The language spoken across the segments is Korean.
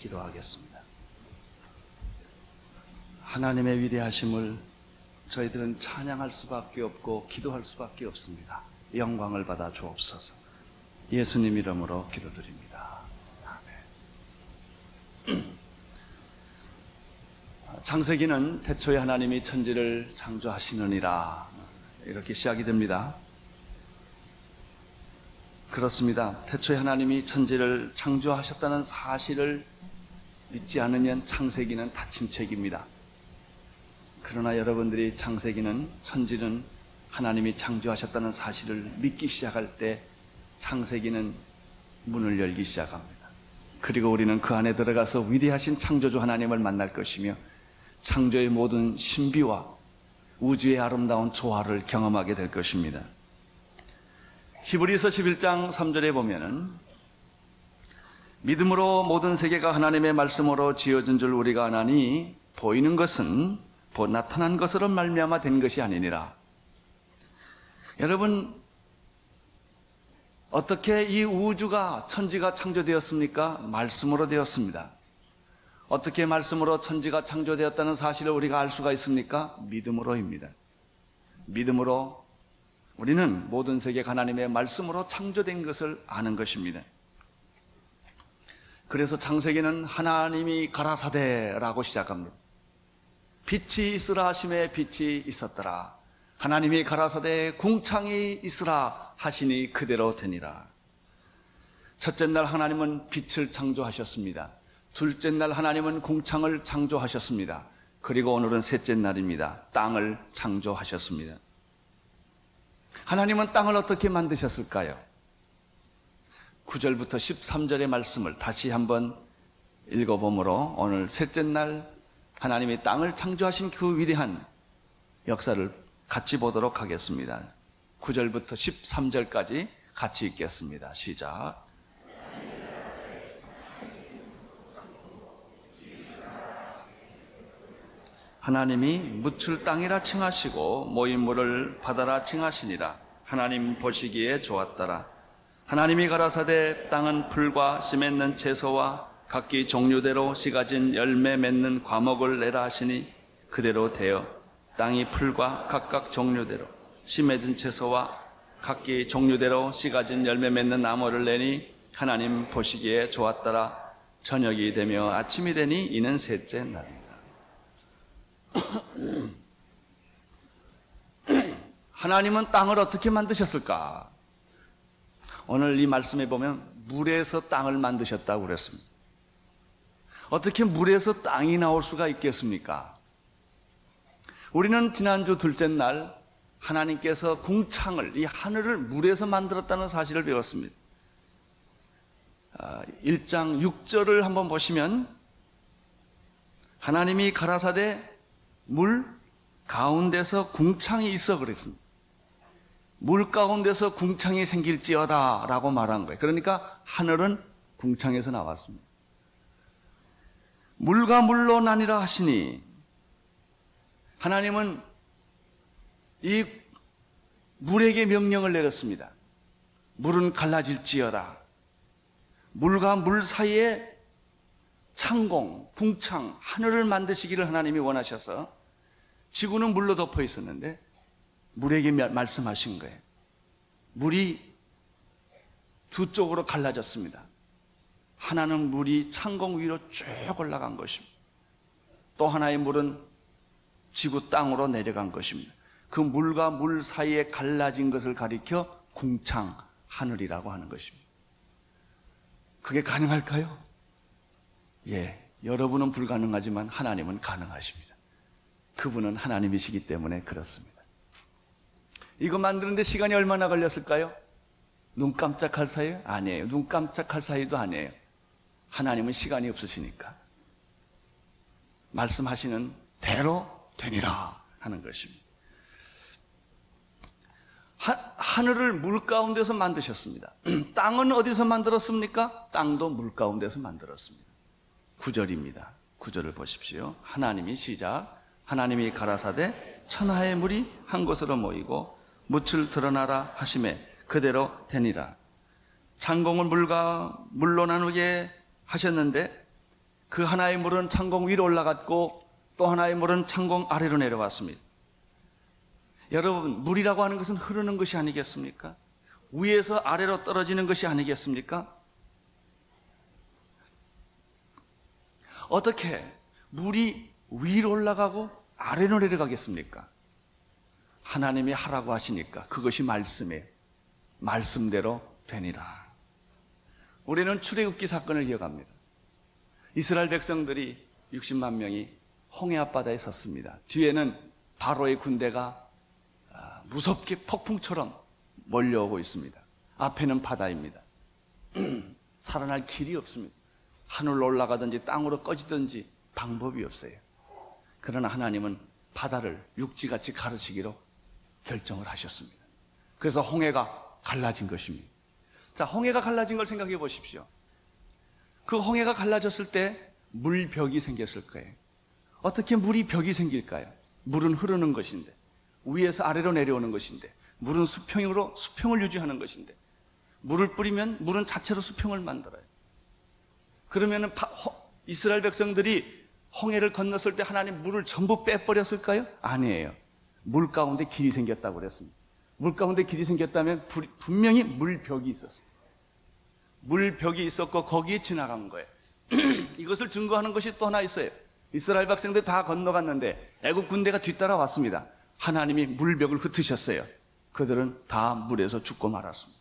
기도하겠습니다. 하나님의 위대하심을 저희들은 찬양할 수밖에 없고 기도할 수밖에 없습니다. 영광을 받아 주옵소서. 예수님 이름으로 기도드립니다. 아멘. 창세기는 태초에 하나님이 천지를 창조하시느니라 이렇게 시작이 됩니다. 그렇습니다. 태초에 하나님이 천지를 창조하셨다는 사실을 믿지 않으면 창세기는 닫힌 책입니다. 그러나 여러분들이 창세기는 천지는 하나님이 창조하셨다는 사실을 믿기 시작할 때 창세기는 문을 열기 시작합니다. 그리고 우리는 그 안에 들어가서 위대하신 창조주 하나님을 만날 것이며 창조의 모든 신비와 우주의 아름다운 조화를 경험하게 될 것입니다. 히브리서 11장 3절에 보면은 믿음으로 모든 세계가 하나님의 말씀으로 지어진 줄 우리가 아나니 보이는 것은 곧 나타난 것으로 말미암아 된 것이 아니니라. 여러분, 어떻게 이 우주가 천지가 창조되었습니까? 말씀으로 되었습니다. 어떻게 말씀으로 천지가 창조되었다는 사실을 우리가 알 수가 있습니까? 믿음으로입니다. 믿음으로 우리는 모든 세계가 하나님의 말씀으로 창조된 것을 아는 것입니다. 그래서 창세기는 하나님이 가라사대라고 시작합니다. 빛이 있으라 하심에 빛이 있었더라. 하나님이 가라사대 궁창이 있으라 하시니 그대로 되니라. 첫째 날 하나님은 빛을 창조하셨습니다. 둘째 날 하나님은 궁창을 창조하셨습니다. 그리고 오늘은 셋째 날입니다. 땅을 창조하셨습니다. 하나님은 땅을 어떻게 만드셨을까요? 9절부터 13절의 말씀을 다시 한번 읽어보므로 오늘 셋째 날 하나님이 땅을 창조하신 그 위대한 역사를 같이 보도록 하겠습니다. 9절부터 13절까지 같이 읽겠습니다. 시작. 하나님이 묻을 땅이라 칭하시고 모인 물을 바다라 칭하시니라. 하나님 보시기에 좋았더라. 하나님이 가라사대 땅은 풀과 씨 맺는 채소와 각기 종류대로 씨 가진 열매 맺는 과목을 내라 하시니 그대로 되어 땅이 풀과 각각 종류대로 씨 맺은 채소와 각기 종류대로 씨 가진 열매 맺는 나무를 내니 하나님 보시기에 좋았더라. 저녁이 되며 아침이 되니 이는 셋째 날입니다. 하나님은 땅을 어떻게 만드셨을까? 오늘 이 말씀에 보면 물에서 땅을 만드셨다고 그랬습니다. 어떻게 물에서 땅이 나올 수가 있겠습니까? 우리는 지난주 둘째 날 하나님께서 궁창을, 이 하늘을 물에서 만들었다는 사실을 배웠습니다. 1장 6절을 한번 보시면 하나님이 가라사대 물 가운데서 궁창이 있어 그랬습니다. 물 가운데서 궁창이 생길지어다 라고 말한 거예요. 그러니까 하늘은 궁창에서 나왔습니다. 물과 물로 나뉘라 하시니 하나님은 이 물에게 명령을 내렸습니다. 물은 갈라질지어다. 물과 물 사이에 창공, 궁창, 하늘을 만드시기를 하나님이 원하셔서 지구는 물로 덮어 있었는데 물에게 말씀하신 거예요. 물이 두 쪽으로 갈라졌습니다. 하나는 물이 창공 위로 쭉 올라간 것입니다. 또 하나의 물은 지구 땅으로 내려간 것입니다. 그 물과 물 사이에 갈라진 것을 가리켜 궁창, 하늘이라고 하는 것입니다. 그게 가능할까요? 예, 여러분은 불가능하지만 하나님은 가능하십니다. 그분은 하나님이시기 때문에 그렇습니다. 이거 만드는데 시간이 얼마나 걸렸을까요? 눈 깜짝할 사이? 아니에요. 눈 깜짝할 사이도 아니에요. 하나님은 시간이 없으시니까 말씀하시는 대로 되니라 하는 것입니다. 하늘을 물 가운데서 만드셨습니다. 땅은 어디서 만들었습니까? 땅도 물 가운데서 만들었습니다. 9절입니다. 9절을 보십시오. 하나님이 시작. 하나님이 가라사대 천하의 물이 한 곳으로 모이고 묻을 드러나라 하심에 그대로 되니라. 창공을 물과 물로 나누게 하셨는데 그 하나의 물은 창공 위로 올라갔고 또 하나의 물은 창공 아래로 내려왔습니다. 여러분, 물이라고 하는 것은 흐르는 것이 아니겠습니까? 위에서 아래로 떨어지는 것이 아니겠습니까? 어떻게 물이 위로 올라가고 아래로 내려가겠습니까? 하나님이 하라고 하시니까 그것이 말씀이에요. 말씀대로 되니라. 우리는 출애굽기 사건을 기억합니다. 이스라엘 백성들이 60만 명이 홍해 앞바다에 섰습니다. 뒤에는 바로의 군대가 무섭게 폭풍처럼 몰려오고 있습니다. 앞에는 바다입니다. 살아날 길이 없습니다. 하늘로 올라가든지 땅으로 꺼지든지 방법이 없어요. 그러나 하나님은 바다를 육지같이 가르치기로 결정을 하셨습니다. 그래서 홍해가 갈라진 것입니다. 자, 홍해가 갈라진 걸 생각해 보십시오. 그 홍해가 갈라졌을 때 물벽이 생겼을 거예요. 어떻게 물이 벽이 생길까요? 물은 흐르는 것인데, 위에서 아래로 내려오는 것인데, 물은 수평으로 수평을 유지하는 것인데, 물을 뿌리면 물은 자체로 수평을 만들어요. 그러면은 이스라엘 백성들이 홍해를 건넜을 때 하나님 물을 전부 빼버렸을까요? 아니에요. 물 가운데 길이 생겼다고 그랬습니다. 물 가운데 길이 생겼다면 분명히 물벽이 있었어요. 물벽이 있었고 거기에 지나간 거예요. 이것을 증거하는 것이 또 하나 있어요. 이스라엘 백성들 다 건너갔는데 애국 군대가 뒤따라왔습니다. 하나님이 물벽을 흩으셨어요. 그들은 다 물에서 죽고 말았습니다.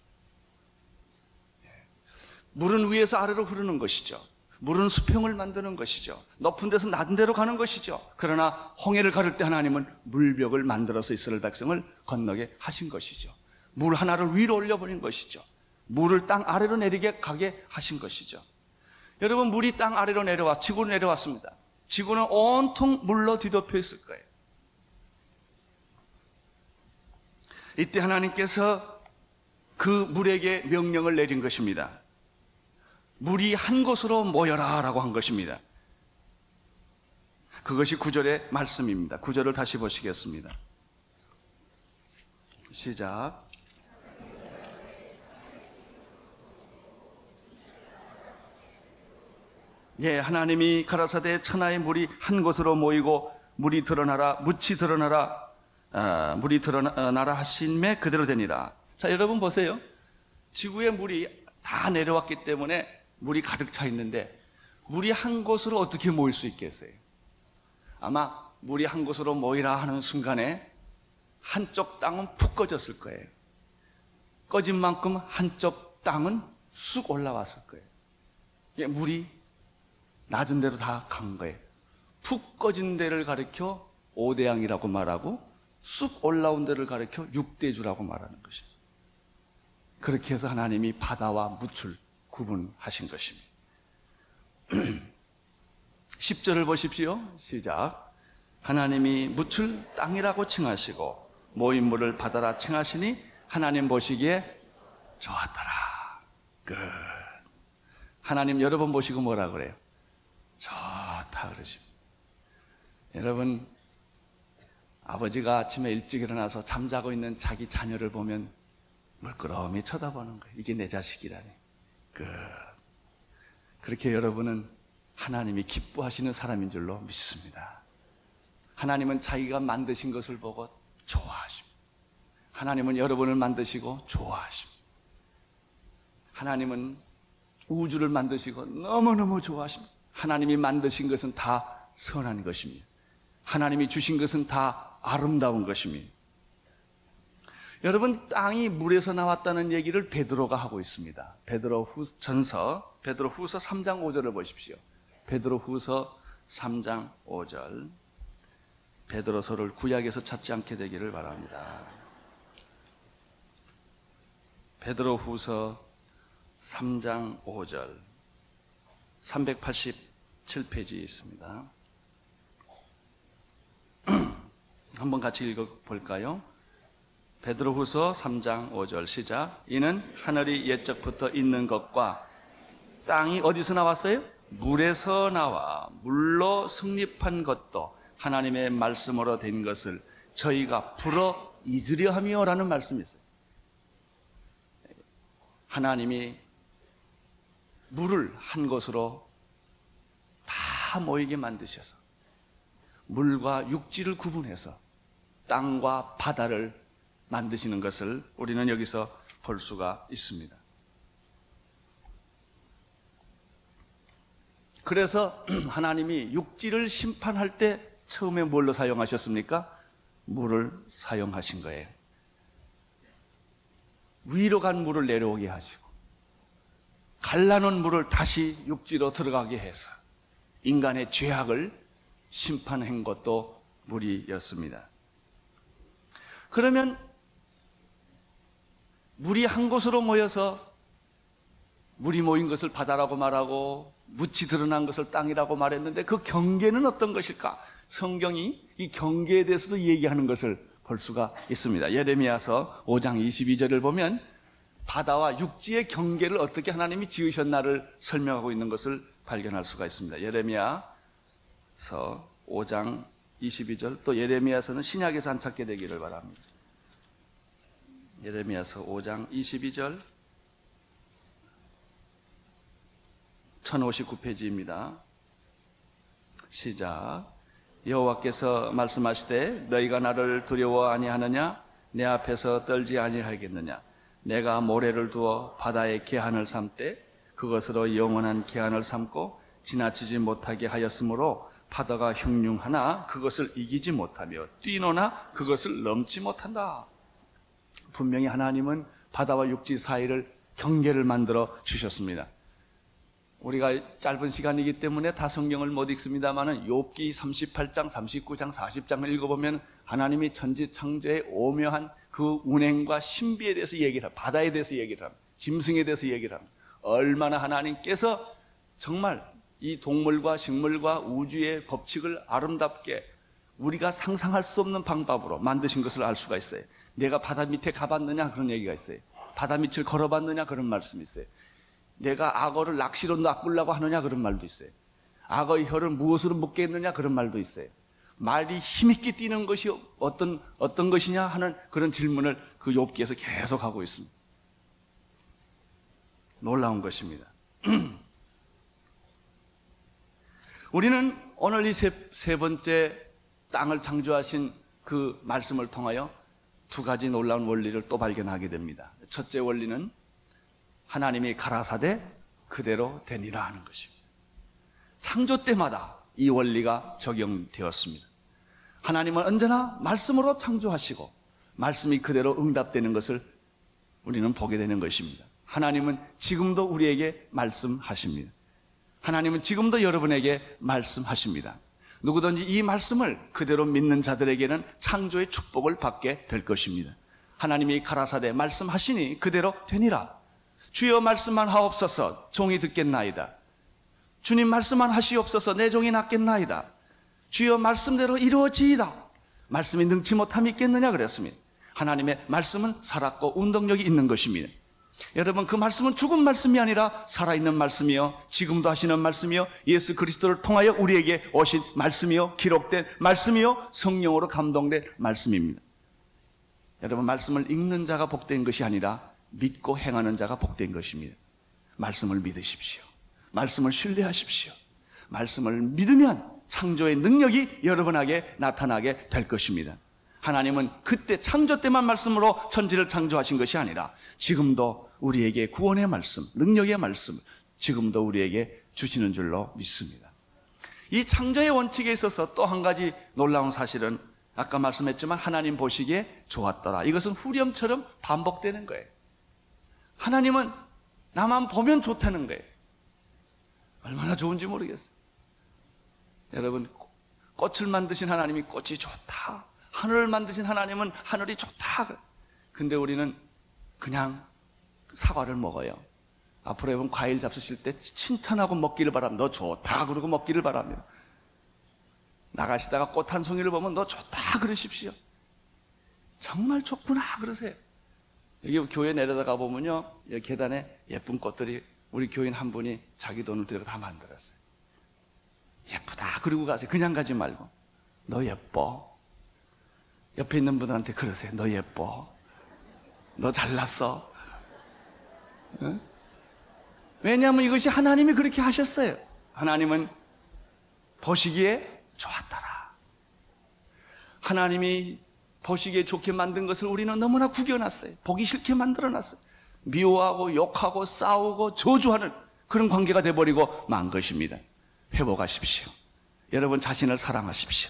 물은 위에서 아래로 흐르는 것이죠. 물은 수평을 만드는 것이죠. 높은 데서 낮은 데로 가는 것이죠. 그러나 홍해를 가를 때 하나님은 물벽을 만들어서 이스라엘 백성을 건너게 하신 것이죠. 물 하나를 위로 올려버린 것이죠. 물을 땅 아래로 내리게 가게 하신 것이죠. 여러분, 물이 땅 아래로 지구로 내려왔습니다. 지구는 온통 물로 뒤덮여 있을 거예요. 이때 하나님께서 그 물에게 명령을 내린 것입니다. 물이 한 곳으로 모여라 라고 한 것입니다. 그것이 9절의 말씀입니다. 9절을 다시 보시겠습니다. 시작. 예, 하나님이 가라사대 천하의 물이 한 곳으로 모이고 물이 드러나라, 묻이 드러나라, 물이 드러나라 하심에 그대로 되니라. 자, 여러분 보세요. 지구에 물이 다 내려왔기 때문에 물이 가득 차 있는데 물이 한 곳으로 어떻게 모일 수 있겠어요? 아마 물이 한 곳으로 모이라 하는 순간에 한쪽 땅은 푹 꺼졌을 거예요. 꺼진 만큼 한쪽 땅은 쑥 올라왔을 거예요. 물이 낮은 데로 다 간 거예요. 푹 꺼진 데를 가리켜 오대양이라고 말하고 쑥 올라온 데를 가리켜 육대주라고 말하는 것이죠. 그렇게 해서 하나님이 바다와 묻을 구분하신 것입니다. 10절을 보십시오. 시작. 하나님이 묻을 땅이라고 칭하시고 모인 물을 바다라 칭하시니 하나님 보시기에 좋았더라. 끝. 하나님 여러 번 보시고 뭐라 그래요? 좋다 그러십니다. 여러분, 아버지가 아침에 일찍 일어나서 잠자고 있는 자기 자녀를 보면 물끄러미 쳐다보는 거예요. 이게 내 자식이라니. 그렇게 여러분은 하나님이 기뻐하시는 사람인 줄로 믿습니다. 하나님은 자기가 만드신 것을 보고 좋아하십니다. 하나님은 여러분을 만드시고 좋아하십니다. 하나님은 우주를 만드시고 너무너무 좋아하십니다. 하나님이 만드신 것은 다 선한 것입니다. 하나님이 주신 것은 다 아름다운 것입니다. 여러분, 땅이 물에서 나왔다는 얘기를 베드로가 하고 있습니다. 베드로후서 3장 5절을 보십시오. 베드로후서 3장 5절. 베드로서를 구약에서 찾지 않게 되기를 바랍니다. 베드로후서 3장 5절. 387페이지에 있습니다. 한번 같이 읽어볼까요? 베드로후서 3장 5절 시작. 이는 하늘이 옛적부터 있는 것과 땅이 어디서 나왔어요? 물에서 나와 물로 성립한 것도 하나님의 말씀으로 된 것을 저희가 풀어 잊으려 하며 라는 말씀이 있어요. 하나님이 물을 한 곳으로 다 다 모이게 만드셔서 물과 육지를 구분해서 땅과 바다를 만드시는 것을 우리는 여기서 볼 수가 있습니다. 그래서 하나님이 육지를 심판할 때 처음에 뭘로 사용하셨습니까? 물을 사용하신 거예요. 위로 간 물을 내려오게 하시고 갈라놓은 물을 다시 육지로 들어가게 해서 인간의 죄악을 심판한 것도 물이었습니다. 그러면 물이 한 곳으로 모여서 물이 모인 것을 바다라고 말하고 묻이 드러난 것을 땅이라고 말했는데 그 경계는 어떤 것일까? 성경이 이 경계에 대해서도 얘기하는 것을 볼 수가 있습니다. 예레미야서 5장 22절을 보면 바다와 육지의 경계를 어떻게 하나님이 지으셨나를 설명하고 있는 것을 발견할 수가 있습니다. 예레미야서 5장 22절, 또 예레미야서는 신약에서 안 찾게 되기를 바랍니다. 예레미야서 5장 22절 1059페이지입니다. 시작. 여호와께서 말씀하시되 너희가 나를 두려워 아니하느냐? 내 앞에서 떨지 아니하겠느냐? 내가 모래를 두어 바다의 개한을 삼되 그것으로 영원한 개한을 삼고 지나치지 못하게 하였으므로 바다가 흉흉하나 그것을 이기지 못하며 뛰노나 그것을 넘지 못한다. 분명히 하나님은 바다와 육지 사이를 경계를 만들어 주셨습니다. 우리가 짧은 시간이기 때문에 다 성경을 못 읽습니다만 욥기 38장, 39장, 40장을 읽어보면 하나님이 천지 창조의 오묘한 그 운행과 신비에 대해서 얘기를 합니다. 바다에 대해서 얘기를 합니다. 짐승에 대해서 얘기를 합니다. 얼마나 하나님께서 정말 이 동물과 식물과 우주의 법칙을 아름답게 우리가 상상할 수 없는 방법으로 만드신 것을 알 수가 있어요. 내가 바다 밑에 가봤느냐 그런 얘기가 있어요. 바다 밑을 걸어봤느냐 그런 말씀이 있어요. 내가 악어를 낚시로 낚으려고 하느냐 그런 말도 있어요. 악어의 혀를 무엇으로 묶겠느냐 그런 말도 있어요. 말이 힘있게 뛰는 것이 어떤 것이냐 하는 그런 질문을 그 욥기에서 계속 하고 있습니다. 놀라운 것입니다. 우리는 오늘 이 세 번째 땅을 창조하신 그 말씀을 통하여 두 가지 놀라운 원리를 또 발견하게 됩니다. 첫째 원리는 하나님이 가라사대 그대로 되니라 하는 것입니다. 창조 때마다 이 원리가 적용되었습니다. 하나님은 언제나 말씀으로 창조하시고 말씀이 그대로 응답되는 것을 우리는 보게 되는 것입니다. 하나님은 지금도 우리에게 말씀하십니다. 하나님은 지금도 여러분에게 말씀하십니다. 누구든지 이 말씀을 그대로 믿는 자들에게는 창조의 축복을 받게 될 것입니다. 하나님이 가라사대 말씀하시니 그대로 되니라. 주여 말씀만 하옵소서 종이 듣겠나이다. 주님 말씀만 하시옵소서 내 종이 낫겠나이다. 주여 말씀대로 이루어지이다. 말씀이 능치 못함이 있겠느냐 그랬습니다. 하나님의 말씀은 살았고 운동력이 있는 것입니다. 여러분 그 말씀은 죽은 말씀이 아니라 살아있는 말씀이요 지금도 하시는 말씀이요 예수 그리스도를 통하여 우리에게 오신 말씀이요 기록된 말씀이요 성령으로 감동된 말씀입니다. 여러분 말씀을 읽는 자가 복된 것이 아니라 믿고 행하는 자가 복된 것입니다. 말씀을 믿으십시오. 말씀을 신뢰하십시오. 말씀을 믿으면 창조의 능력이 여러분에게 나타나게 될 것입니다. 하나님은 그때 창조 때만 말씀으로 천지를 창조하신 것이 아니라 지금도 우리에게 구원의 말씀, 능력의 말씀 지금도 우리에게 주시는 줄로 믿습니다. 이 창조의 원칙에 있어서 또 한 가지 놀라운 사실은 아까 말씀했지만 하나님 보시기에 좋았더라. 이것은 후렴처럼 반복되는 거예요. 하나님은 나만 보면 좋다는 거예요. 얼마나 좋은지 모르겠어요. 여러분 꽃을 만드신 하나님이 꽃이 좋다. 하늘을 만드신 하나님은 하늘이 좋다. 근데 우리는 그냥 사과를 먹어요. 앞으로 여러분 과일 잡수실 때 칭찬하고 먹기를 바랍니다. 너 좋다 그러고 먹기를 바랍니다. 나가시다가 꽃 한 송이를 보면 너 좋다 그러십시오. 정말 좋구나 그러세요. 여기 교회 내려다가 보면요 여기 계단에 예쁜 꽃들이 우리 교인 한 분이 자기 돈을 들여서 다 만들었어요. 예쁘다 그러고 가세요. 그냥 가지 말고 너 예뻐. 옆에 있는 분들한테 그러세요. 너 예뻐. 너 잘났어. 응? 왜냐하면 이것이 하나님이 그렇게 하셨어요. 하나님은 보시기에 좋았더라. 하나님이 보시기에 좋게 만든 것을 우리는 너무나 구겨놨어요. 보기 싫게 만들어놨어요. 미워하고 욕하고 싸우고 저주하는 그런 관계가 돼버리고 만 것입니다. 회복하십시오. 여러분 자신을 사랑하십시오.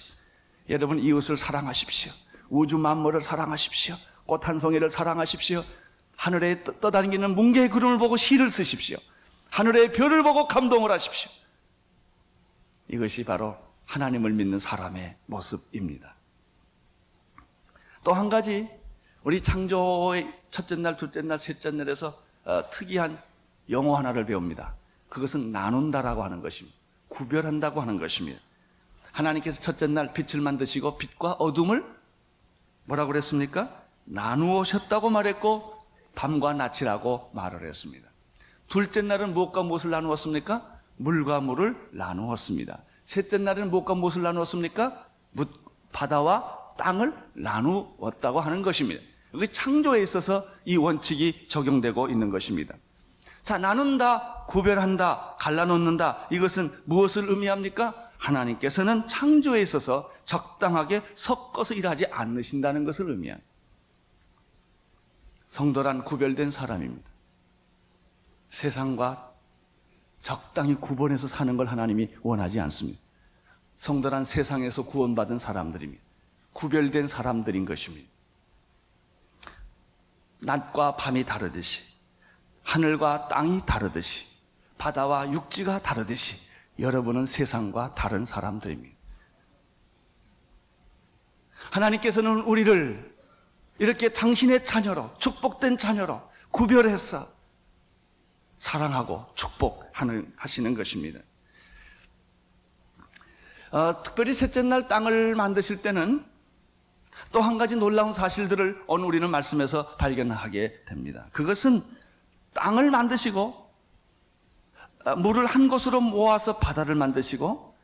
여러분 이웃을 사랑하십시오. 우주 만물을 사랑하십시오. 꽃 한 송이를 사랑하십시오. 하늘에 떠다니는 뭉게의 구름을 보고 시를 쓰십시오. 하늘의 별을 보고 감동을 하십시오. 이것이 바로 하나님을 믿는 사람의 모습입니다. 또 한 가지, 우리 창조의 첫째 날, 둘째 날, 셋째 날에서 특이한 용어 하나를 배웁니다. 그것은 나눈다라고 하는 것입니다. 구별한다고 하는 것입니다. 하나님께서 첫째 날 빛을 만드시고 빛과 어둠을 뭐라고 그랬습니까? 나누셨다고 말했고 밤과 낮이라고 말을 했습니다. 둘째 날은 무엇과 무엇을 나누었습니까? 물과 물을 나누었습니다. 셋째 날은 무엇과 무엇을 나누었습니까? 바다와 땅을 나누었다고 하는 것입니다. 여기 창조에 있어서 이 원칙이 적용되고 있는 것입니다. 자, 나눈다, 구별한다, 갈라놓는다, 이것은 무엇을 의미합니까? 하나님께서는 창조에 있어서 적당하게 섞어서 일하지 않으신다는 것을 의미합니다. 성도란 구별된 사람입니다. 세상과 적당히 구분해서 사는 걸 하나님이 원하지 않습니다. 성도란 세상에서 구원받은 사람들입니다. 구별된 사람들인 것입니다. 낮과 밤이 다르듯이, 하늘과 땅이 다르듯이, 바다와 육지가 다르듯이 여러분은 세상과 다른 사람들입니다. 하나님께서는 우리를 이렇게 당신의 자녀로, 축복된 자녀로 구별해서 사랑하고 축복하시는 것입니다. 특별히 셋째 날 땅을 만드실 때는 또 한 가지 놀라운 사실들을 오늘 우리는 말씀에서 발견하게 됩니다. 그것은 땅을 만드시고 물을 한 곳으로 모아서 바다를 만드시고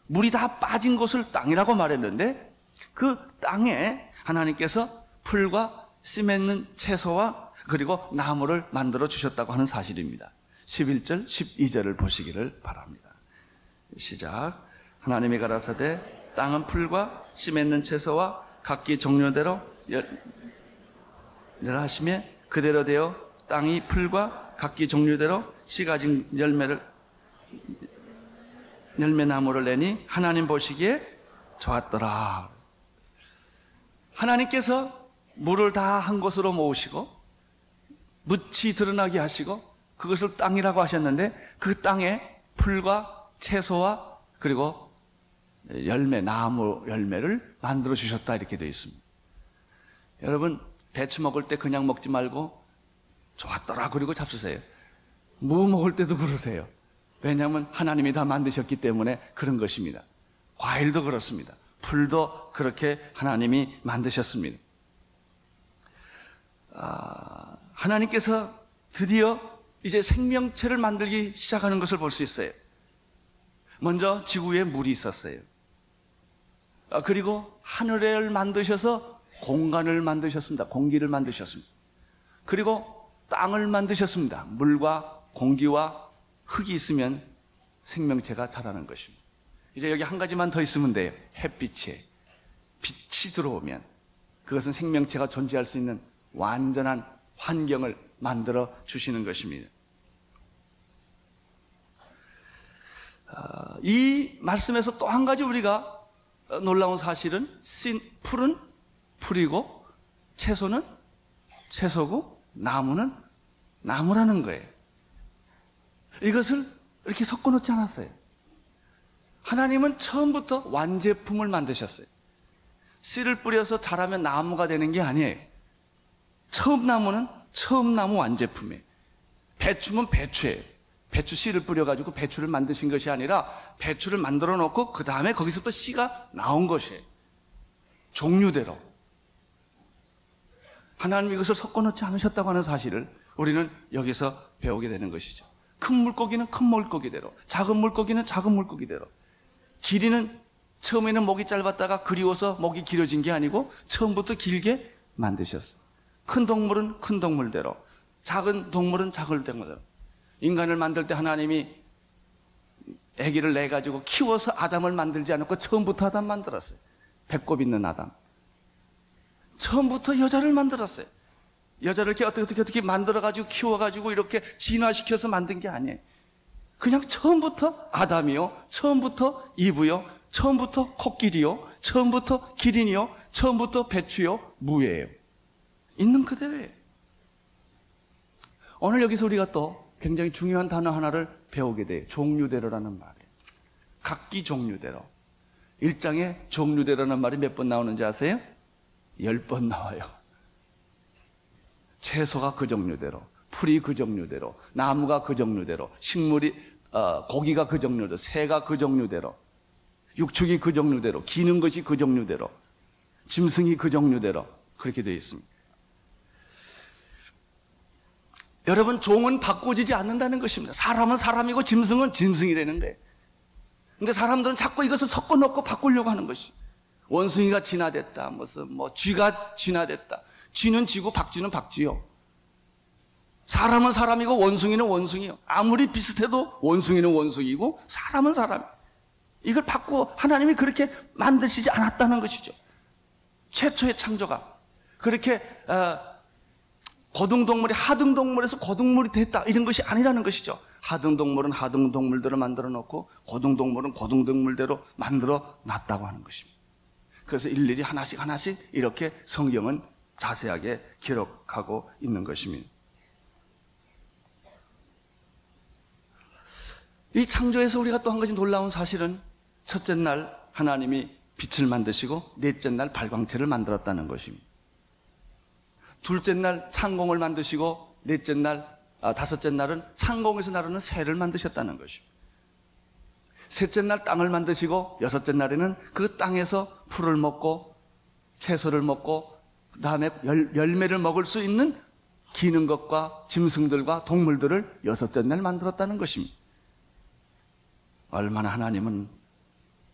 물이 다 빠진 곳을 땅이라고 말했는데 그 땅에 하나님께서 풀과 씨 맺는 채소와 그리고 나무를 만들어 주셨다고 하는 사실입니다. 11절, 12절을 보시기를 바랍니다. 시작. 하나님이 가라사대 땅은 풀과 씨 맺는 채소와 각기 종류대로 열하시며 그대로 되어 땅이 풀과 각기 종류대로 씨 가진 열매나무를 내니 하나님 보시기에 좋았더라. 하나님께서 물을 다 한 곳으로 모으시고 묻이 드러나게 하시고 그것을 땅이라고 하셨는데 그 땅에 풀과 채소와 그리고 나무 열매를 만들어 주셨다 이렇게 되어 있습니다. 여러분 배추 먹을 때 그냥 먹지 말고 좋았더라 그리고 잡수세요. 무 먹을 때도 그러세요. 왜냐하면 하나님이 다 만드셨기 때문에 그런 것입니다. 과일도 그렇습니다. 풀도 그렇게 하나님이 만드셨습니다. 하나님께서 드디어 이제 생명체를 만들기 시작하는 것을 볼 수 있어요. 먼저 지구에 물이 있었어요. 그리고 하늘을 만드셔서 공간을 만드셨습니다. 공기를 만드셨습니다. 그리고 땅을 만드셨습니다. 물과 공기와 흙이 있으면 생명체가 자라는 것입니다. 이제 여기 한 가지만 더 있으면 돼요. 햇빛에 빛이 들어오면 그것은 생명체가 존재할 수 있는 완전한 환경을 만들어 주시는 것입니다. 이 말씀에서 또 한 가지 우리가 놀라운 사실은 풀은 풀이고 채소는 채소고 나무는 나무라는 거예요. 이것을 이렇게 섞어놓지 않았어요. 하나님은 처음부터 완제품을 만드셨어요. 씨를 뿌려서 자라면 나무가 되는 게 아니에요. 처음 나무는 처음 나무 완제품이에요. 배추면 배추예요. 배추 씨를 뿌려가지고 배추를 만드신 것이 아니라 배추를 만들어 놓고 그 다음에 거기서 또 씨가 나온 것이에요. 종류대로. 하나님이 이것을 섞어놓지 않으셨다고 하는 사실을 우리는 여기서 배우게 되는 것이죠. 큰 물고기는 큰 물고기대로, 작은 물고기는 작은 물고기대로. 길이는 처음에는 목이 짧았다가 그리워서 목이 길어진 게 아니고 처음부터 길게 만드셨어요. 큰 동물은 큰 동물대로, 작은 동물은 작은 동물대로. 인간을 만들 때 하나님이 아기를 내가지고 키워서 아담을 만들지 않았고 처음부터 아담 만들었어요. 배꼽 있는 아담. 처음부터 여자를 만들었어요. 여자를 이렇게 어떻게 만들어가지고 키워가지고 이렇게 진화시켜서 만든 게 아니에요. 그냥 처음부터 아담이요, 처음부터 이브요, 처음부터 코끼리요, 처음부터 기린이요, 처음부터 배추요, 무예요. 있는 그대로예요. 오늘 여기서 우리가 또 굉장히 중요한 단어 하나를 배우게 돼요. 종류대로라는 말이에요. 각기 종류대로. 1장에 종류대로라는 말이 몇 번 나오는지 아세요? 10번 나와요. 채소가 그 종류대로, 풀이 그 종류대로, 나무가 그 종류대로, 식물이 고기가 그 종류대로, 새가 그 종류대로, 육축이 그 종류대로, 기는 것이 그 종류대로, 짐승이 그 종류대로 그렇게 되어 있습니다. 여러분, 종은 바꿔지지 않는다는 것입니다. 사람은 사람이고 짐승은 짐승이라는 거예요. 근데 사람들은 자꾸 이것을 섞어 놓고 바꾸려고 하는 것이. 원숭이가 진화됐다, 쥐가 진화됐다. 쥐는 쥐고 박쥐는 박쥐요. 사람은 사람이고 원숭이는 원숭이요. 아무리 비슷해도 원숭이는 원숭이고 사람은 사람. 이걸 바꾸어 하나님이 그렇게 만드시지 않았다는 것이죠. 최초의 창조가 그렇게 고등동물이 하등동물에서 고등물이 됐다 이런 것이 아니라는 것이죠. 하등동물은 하등동물대로 만들어 놓고 고등동물은 고등동물대로 만들어 놨다고 하는 것입니다. 그래서 일일이 하나씩 이렇게 성경은 자세하게 기록하고 있는 것입니다. 이 창조에서 우리가 또 한 가지 놀라운 사실은 첫째 날 하나님이 빛을 만드시고 넷째 날 발광체를 만들었다는 것입니다. 둘째 날 창공을 만드시고 다섯째 날은 창공에서 나르는 새를 만드셨다는 것입니다. 셋째 날 땅을 만드시고 여섯째 날에는 그 땅에서 풀을 먹고 채소를 먹고 그 다음에 열매를 먹을 수 있는 기는 것과 짐승들과 동물들을 여섯째 날 만들었다는 것입니다. 얼마나 하나님은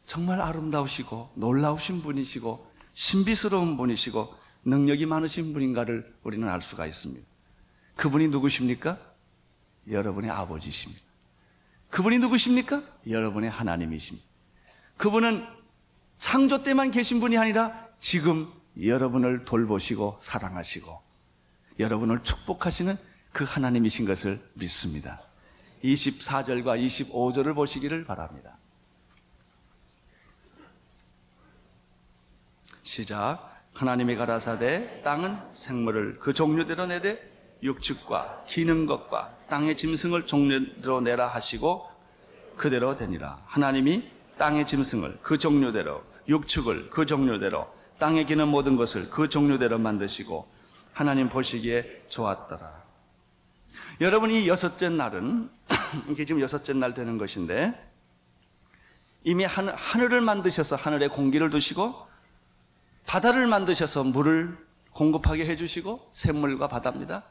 정말 아름다우시고 놀라우신 분이시고 신비스러운 분이시고 능력이 많으신 분인가를 우리는 알 수가 있습니다. 그분이 누구십니까? 여러분의 아버지십니다. 그분이 누구십니까? 여러분의 하나님이십니다. 그분은 창조 때만 계신 분이 아니라 지금 여러분을 돌보시고 사랑하시고 여러분을 축복하시는 그 하나님이신 것을 믿습니다. 24절과 25절을 보시기를 바랍니다. 시작. 하나님이 가라사대 땅은 생물을 그 종류대로 내되 육축과 기는 것과 땅의 짐승을 종류대로 내라 하시고 그대로 되니라. 하나님이 땅의 짐승을 그 종류대로 육축을 그 종류대로 땅에 기는 모든 것을 그 종류대로 만드시고 하나님 보시기에 좋았더라. 여러분, 이 여섯째 날은 이게 지금 여섯째 날 되는 것인데 이미 하늘을 만드셔서 하늘에 공기를 두시고 바다를 만드셔서 물을 공급하게 해주시고 샘물과 바다입니다.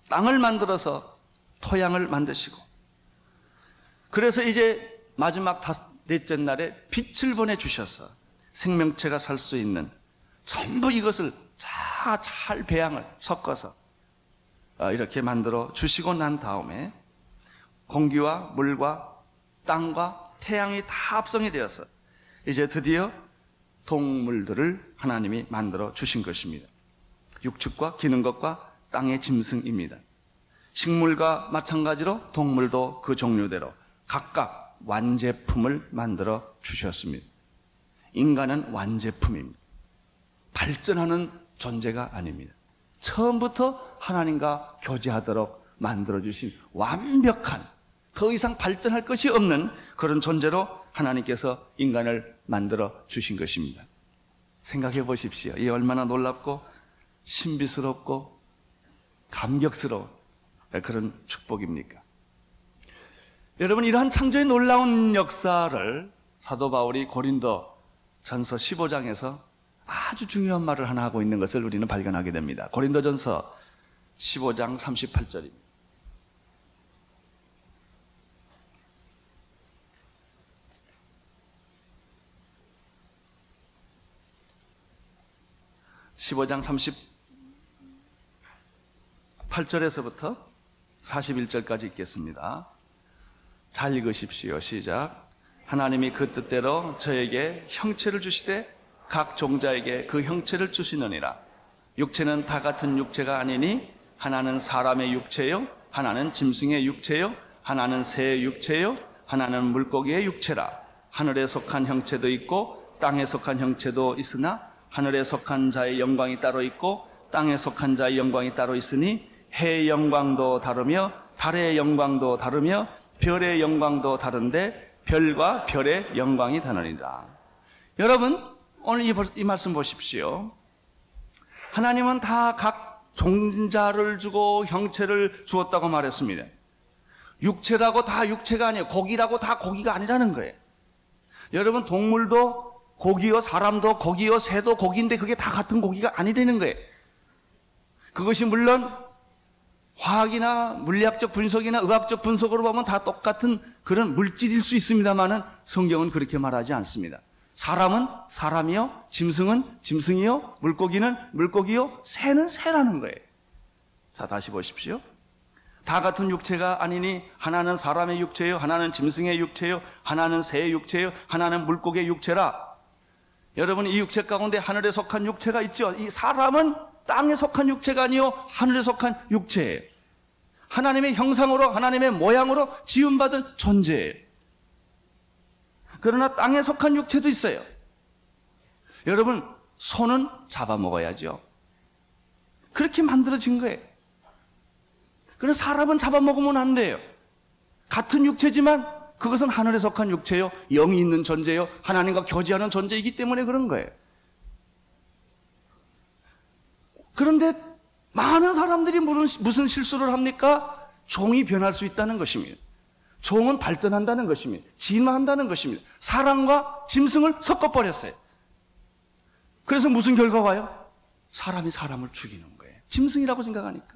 땅을 만들어서 토양을 만드시고 그래서 이제 마지막 넷째 날에 빛을 보내주셔서 생명체가 살 수 있는 전부 이것을 잘 배양을 섞어서 이렇게 만들어 주시고 난 다음에 공기와 물과 땅과 태양이 다 합성이 되어서 이제 드디어 동물들을 하나님이 만들어 주신 것입니다. 육축과 기는 것과 땅의 짐승입니다. 식물과 마찬가지로 동물도 그 종류대로 각각 완제품을 만들어 주셨습니다. 인간은 완제품입니다. 발전하는 존재가 아닙니다. 처음부터 하나님과 교제하도록 만들어주신 완벽한, 더 이상 발전할 것이 없는 그런 존재로 하나님께서 인간을 만들어 주신 것입니다. 생각해 보십시오. 이 얼마나 놀랍고 신비스럽고 감격스러운 그런 축복입니까? 여러분, 이러한 창조의 놀라운 역사를 사도 바울이 고린도 전서 15장에서 아주 중요한 말을 하나 하고 있는 것을 우리는 발견하게 됩니다. 고린도전서 15장 38절입니다. (15장 38절에서부터 41절까지 읽겠습니다. 잘 읽으십시오. 시작. 하나님이 그 뜻대로 저에게 형체를 주시되 각 종자에게 그 형체를 주시느니라. 육체는 다 같은 육체가 아니니 하나는 사람의 육체요, 하나는 짐승의 육체요, 하나는 새의 육체요, 하나는 물고기의 육체라. 하늘에 속한 형체도 있고 땅에 속한 형체도 있으나 하늘에 속한 자의 영광이 따로 있고 땅에 속한 자의 영광이 따로 있으니 해의 영광도 다르며 달의 영광도 다르며 별의 영광도 다른데 별과 별의 영광이 다르니라. 여러분, 오늘 이 말씀 보십시오. 하나님은 다 각 종자를 주고 형체를 주었다고 말했습니다. 육체라고 다 육체가 아니에요. 고기라고 다 고기가 아니라는 거예요. 여러분, 동물도 고기요, 사람도 고기요, 새도 고기인데 그게 다 같은 고기가 아니라는 거예요. 그것이 물론 화학이나 물리학적 분석이나 의학적 분석으로 보면 다 똑같은 그런 물질일 수 있습니다만은 성경은 그렇게 말하지 않습니다. 사람은 사람이요, 짐승은 짐승이요, 물고기는 물고기요, 새는 새라는 거예요. 자, 다시 보십시오. 다 같은 육체가 아니니 하나는 사람의 육체요, 하나는 짐승의 육체요, 하나는 새의 육체요, 하나는 물고기의 육체라. 여러분, 이 육체 가운데 하늘에 속한 육체가 있죠. 이 사람은 땅에 속한 육체가 아니요 하늘에 속한 육체예요. 하나님의 형상으로, 하나님의 모양으로 지음받은 존재예요. 그러나 땅에 속한 육체도 있어요. 여러분, 소는 잡아먹어야죠. 그렇게 만들어진 거예요. 그래서 사람은 잡아먹으면 안 돼요. 같은 육체지만 그것은 하늘에 속한 육체요, 영이 있는 존재요, 하나님과 교제하는 존재이기 때문에 그런 거예요. 그런데 많은 사람들이 무슨 실수를 합니까? 종이 변할 수 있다는 것입니다. 종은 발전한다는 것입니다. 진화한다는 것입니다. 사람과 짐승을 섞어버렸어요. 그래서 무슨 결과가 와요? 사람이 사람을 죽이는 거예요. 짐승이라고 생각하니까.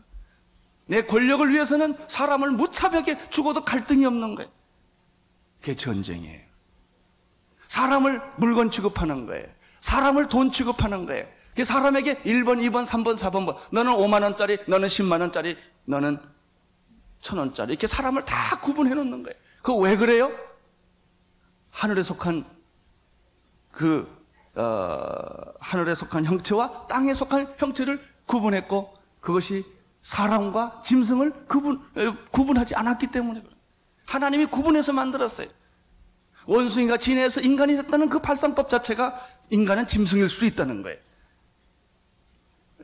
내 권력을 위해서는 사람을 무차별하게 죽어도 갈등이 없는 거예요. 그게 전쟁이에요. 사람을 물건 취급하는 거예요. 사람을 돈 취급하는 거예요. 그 사람에게 1번, 2번, 3번, 4번, 너는 5만 원짜리, 너는 10만 원짜리, 너는 1,000원짜리, 이렇게 사람을 다 구분해 놓는 거예요. 그거 왜 그래요? 하늘에 속한 하늘에 속한 형체와 땅에 속한 형체를 구분했고, 그것이 사람과 짐승을 구분하지 않았기 때문에 그래요. 하나님이 구분해서 만들었어요. 원숭이가 진해서 인간이 됐다는 그 발상법 자체가 인간은 짐승일 수도 있다는 거예요.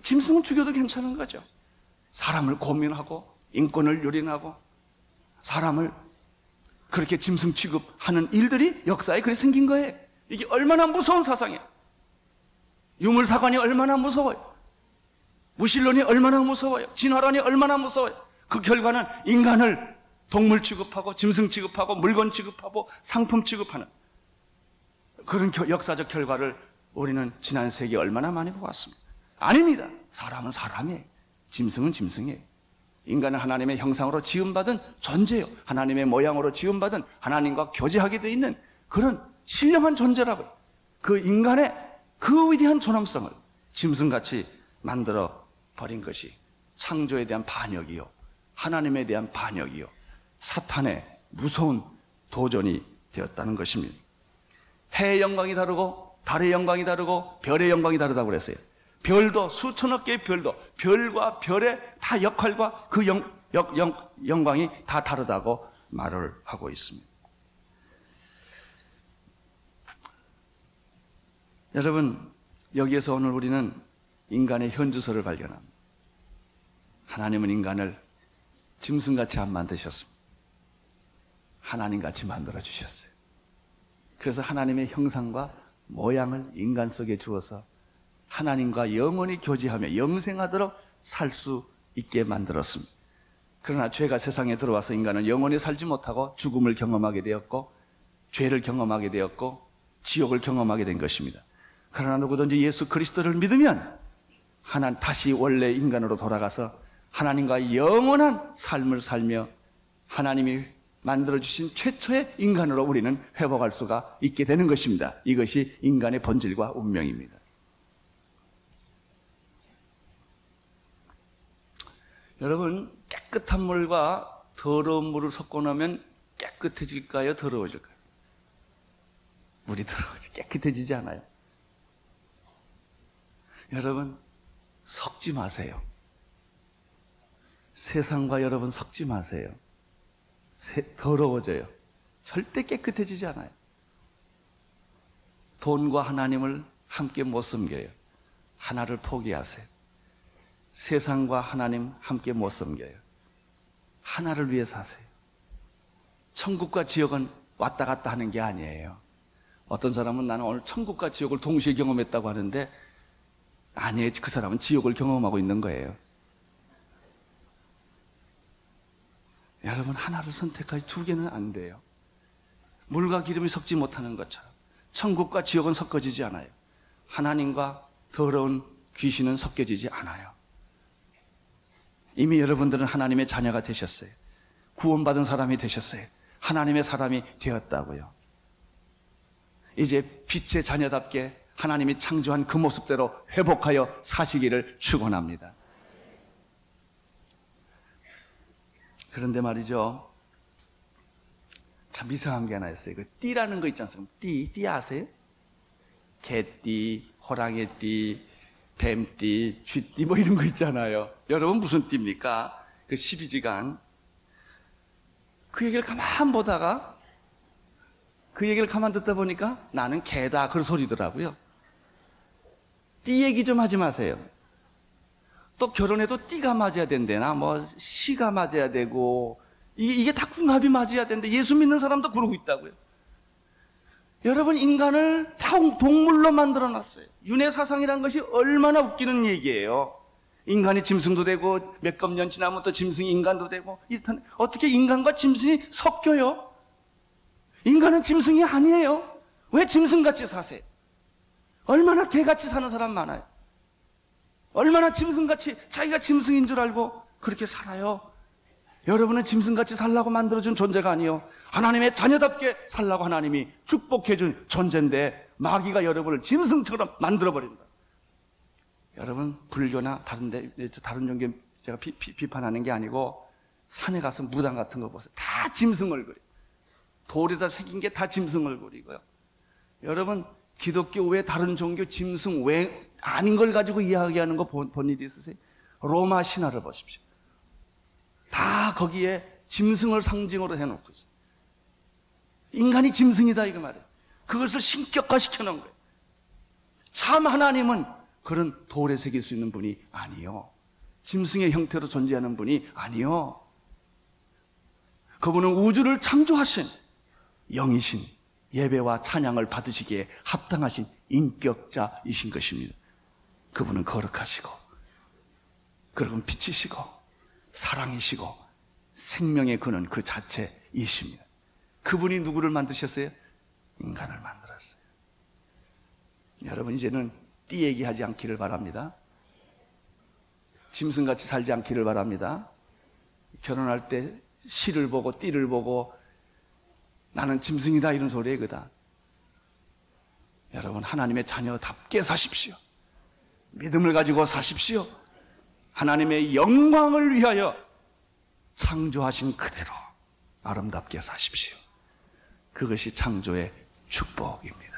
짐승은 죽여도 괜찮은 거죠. 사람을 고민하고 인권을 유린하고 사람을 그렇게 짐승 취급하는 일들이 역사에 그렇게 생긴 거예요. 이게 얼마나 무서운 사상이에요. 유물사관이 얼마나 무서워요. 무신론이 얼마나 무서워요. 진화론이 얼마나 무서워요. 그 결과는 인간을 동물 취급하고 짐승 취급하고 물건 취급하고 상품 취급하는 그런 역사적 결과를 우리는 지난 세기에 얼마나 많이 보았습니다. 아닙니다. 사람은 사람이에요. 짐승은 짐승이에요. 인간은 하나님의 형상으로 지음받은 존재예요. 하나님의 모양으로 지음받은 하나님과 교제하게 되어 있는 그런 신령한 존재라고요. 그 인간의 그 위대한 존엄성을 짐승같이 만들어 버린 것이 창조에 대한 반역이요, 하나님에 대한 반역이요, 사탄의 무서운 도전이 되었다는 것입니다. 해의 영광이 다르고 달의 영광이 다르고 별의 영광이 다르다고 그랬어요. 별도 수천억 개의 별도 별과 별의 다 역할과 그 영광이 다 다르다고 말을 하고 있습니다. 여러분, 여기에서 오늘 우리는 인간의 현주소를 발견합니다. 하나님은 인간을 짐승같이 안 만드셨습니다. 하나님같이 만들어 주셨어요. 그래서 하나님의 형상과 모양을 인간 속에 주어서 하나님과 영원히 교제하며 영생하도록 살 수 있게 만들었습니다. 그러나 죄가 세상에 들어와서 인간은 영원히 살지 못하고 죽음을 경험하게 되었고 죄를 경험하게 되었고 지옥을 경험하게 된 것입니다. 그러나 누구든지 예수 그리스도를 믿으면 다시 원래 인간으로 돌아가서 하나님과 영원한 삶을 살며 하나님이 만들어주신 최초의 인간으로 우리는 회복할 수가 있게 되는 것입니다. 이것이 인간의 본질과 운명입니다. 여러분, 깨끗한 물과 더러운 물을 섞어 놓으면 깨끗해질까요? 더러워질까요? 물이 깨끗해지지 않아요. 여러분, 섞지 마세요. 세상과 여러분 섞지 마세요. 더러워져요. 절대 깨끗해지지 않아요. 돈과 하나님을 함께 못 섬겨요. 하나를 포기하세요. 세상과 하나님 함께 못 섬겨요. 하나를 위해 사세요. 천국과 지옥은 왔다 갔다 하는 게 아니에요. 어떤 사람은 나는 오늘 천국과 지옥을 동시에 경험했다고 하는데 아니에요. 그 사람은 지옥을 경험하고 있는 거예요. 여러분, 하나를 선택하지 두 개는 안 돼요. 물과 기름이 섞지 못하는 것처럼 천국과 지옥은 섞어지지 않아요. 하나님과 더러운 귀신은 섞여지지 않아요. 이미 여러분들은 하나님의 자녀가 되셨어요. 구원받은 사람이 되셨어요. 하나님의 사람이 되었다고요. 이제 빛의 자녀답게 하나님이 창조한 그 모습대로 회복하여 사시기를 축원합니다. 그런데 말이죠, 참 이상한 게 하나 있어요. 그 띠라는 거 있지 않습니까? 띠 아세요? 개띠, 호랑이띠, 뱀띠, 쥐띠 뭐 이런 거 있잖아요. 여러분 무슨 띠입니까? 그 12지간. 그 얘기를 가만 보다가 그 얘기를 가만 듣다 보니까 나는 개다 그런 소리더라고요. 띠 얘기 좀 하지 마세요. 또 결혼해도 띠가 맞아야 된대나 뭐 시가 맞아야 되고 이게 다 궁합이 맞아야 되는데 예수 믿는 사람도 그러고 있다고요. 여러분, 인간을 다 동물로 만들어놨어요. 윤회사상이라는 것이 얼마나 웃기는 얘기예요. 인간이 짐승도 되고 몇십 년 지나면 또 짐승이 인간도 되고 어떻게 인간과 짐승이 섞여요? 인간은 짐승이 아니에요. 왜 짐승같이 사세요? 얼마나 개같이 사는 사람 많아요. 얼마나 짐승같이 자기가 짐승인 줄 알고 그렇게 살아요. 여러분은 짐승같이 살라고 만들어준 존재가 아니요, 하나님의 자녀답게 살라고 하나님이 축복해준 존재인데 마귀가 여러분을 짐승처럼 만들어버린다. 여러분, 불교나 다른 종교 제가 비판하는 게 아니고 산에 가서 무당 같은 거 보세요. 다 짐승 얼굴이, 돌에다 새긴 게 다 짐승 얼굴이고요. 여러분, 기독교 외 다른 종교 짐승 외 아닌 걸 가지고 이야기하는 거 본 일이 있으세요? 로마 신화를 보십시오. 다 거기에 짐승을 상징으로 해놓고 있어요. 인간이 짐승이다 이거 말이에요. 그것을 신격화시켜 놓은 거예요. 참 하나님은 그런 돌에 새길 수 있는 분이 아니요, 짐승의 형태로 존재하는 분이 아니요, 그분은 우주를 창조하신 영이신, 예배와 찬양을 받으시기에 합당하신 인격자이신 것입니다. 그분은 거룩하시고, 그분은 빛이시고, 사랑이시고, 생명의 근원 그 자체이십니다. 그분이 누구를 만드셨어요? 인간을 만들었어요. 여러분, 이제는 띠 얘기하지 않기를 바랍니다. 짐승같이 살지 않기를 바랍니다. 결혼할 때 시를 보고 띠를 보고 나는 짐승이다 이런 소리예요. 그다. 여러분, 하나님의 자녀답게 사십시오. 믿음을 가지고 사십시오. 하나님의 영광을 위하여 창조하신 그대로 아름답게 사십시오. 그것이 창조의 축복입니다.